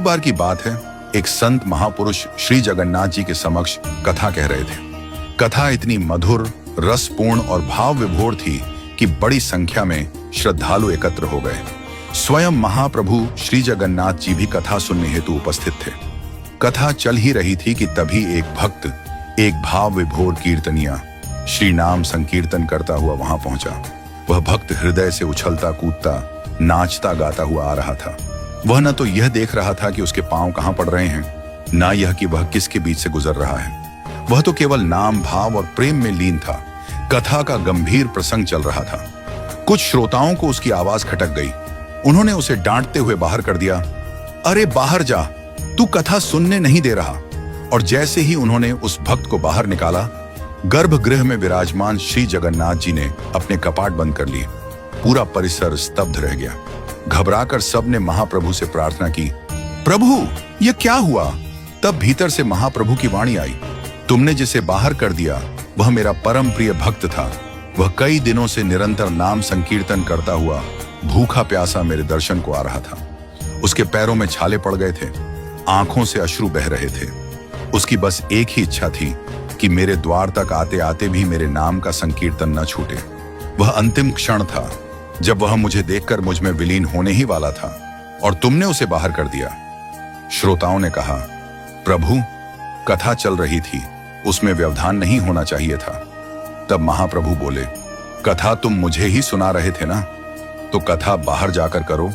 एक बार की बात है, एक संत महापुरुष श्री जगन्नाथ जी के समक्ष कथा कह रहे थे। कथा इतनी मधुर, रसपूर्ण और भाव विभोर थी कि बड़ी संख्या में श्रद्धालु एकत्र हो गए। स्वयं महाप्रभु श्री जगन्नाथ जी भी कथा सुनने हेतु उपस्थित थे। कथा चल ही रही थी कि तभी एक भक्त एक भाव विभोर कीर्तनिया श्री नाम संकीर्तन करता हुआ वहां पहुंचा। वह भक्त हृदय से उछलता कूदता, नाचता गाता हुआ आ रहा था। वह न तो यह देख रहा था कि उसके पांव कहां पड़ रहे हैं, न यह कि वह किसके बीच से गुजर रहा है। वह तो केवल नाम, भाव और प्रेम में लीन था। कथा का गंभीर प्रसंग चल रहा था। कुछ श्रोताओं को उसकी आवाज खटक गई। उन्होंने उसे डांटते हुए बाहर कर दिया। अरे बाहर जा, तू कथा सुनने नहीं दे रहा। और जैसे ही उन्होंने उस भक्त को बाहर निकाला, गर्भगृह में विराजमान श्री जगन्नाथ जी ने अपने कपाट बंद कर लिए। पूरा परिसर स्तब्ध रह गया। घबराकर सबने महाप्रभु से प्रार्थना की, प्रभु यह क्या हुआ? तब भीतर से महाप्रभु की वाणी आई, तुमने जिसे बाहर कर दिया वह मेरा परम प्रिय भक्त था। वह कई दिनों से निरंतर नाम संकीर्तन करता हुआ भूखा प्यासा मेरे दर्शन को आ रहा था। उसके पैरों में छाले पड़ गए थे, आंखों से अश्रु बह रहे थे। उसकी बस एक ही इच्छा थी कि मेरे द्वार तक आते आते भी मेरे नाम का संकीर्तन न छूटे। वह अंतिम क्षण था जब वह मुझे देखकर मुझ में विलीन होने ही वाला था, और तुमने उसे बाहर कर दिया। श्रोताओं ने कहा, प्रभु कथा चल रही थी, उसमें व्यवधान नहीं होना चाहिए था। तब महाप्रभु बोले, कथा तुम मुझे ही सुना रहे थे ना, तो कथा बाहर जाकर करो।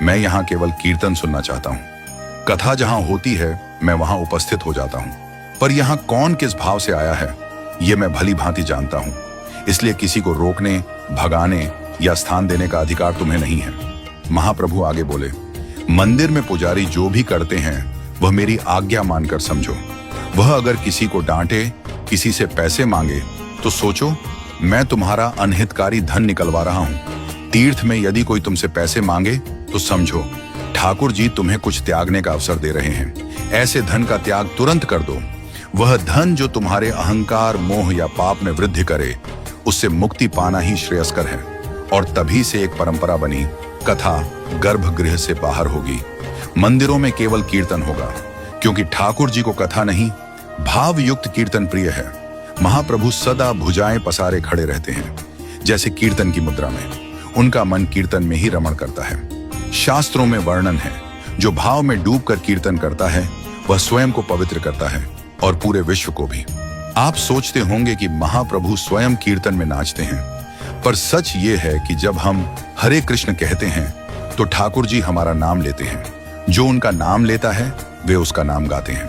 मैं यहाँ केवल कीर्तन सुनना चाहता हूँ। कथा जहाँ होती है मैं वहां उपस्थित हो जाता हूँ, पर यहाँ कौन किस भाव से आया है ये मैं भली भांति जानता हूँ। इसलिए किसी को रोकने, भगाने या स्थान देने का अधिकार तुम्हें नहीं है। महाप्रभु आगे बोले, मंदिर में पुजारी जो भी करते हैं वह मेरी आज्ञा मानकर समझो। वह अगर किसी को डांटे, किसी से पैसे मांगे, तो सोचो मैं तुम्हारा अनहितकारी धन निकलवा रहा हूं। तीर्थ में यदि कोई तुमसे पैसे मांगे तो समझो ठाकुर जी तुम्हें कुछ त्यागने का अवसर दे रहे हैं। ऐसे धन का त्याग तुरंत कर दो। वह धन जो तुम्हारे अहंकार, मोह या पाप में वृद्धि करे, उससे मुक्ति पाना ही श्रेयस्कर है। और तभी से एक परंपरा बनी, कथा गर्भगृह से बाहर होगी। मंदिरों में केवल कीर्तन होगा, क्योंकि ठाकुर जी को कथा नहीं, भाव युक्त कीर्तन प्रिय है। महाप्रभु सदा भुजाएं पसारे खड़े रहते हैं, जैसे कीर्तन की मुद्रा में। उनका मन कीर्तन में ही रमण करता है। शास्त्रों में वर्णन है, जो भाव में डूबकर कीर्तन करता है वह स्वयं को पवित्र करता है और पूरे विश्व को भी। आप सोचते होंगे कि महाप्रभु स्वयं कीर्तन में नाचते हैं, पर सच ये है कि जब हम हरे कृष्ण कहते हैं तो ठाकुर जी हमारा नाम लेते हैं। जो उनका नाम लेता है वे उसका नाम गाते हैं।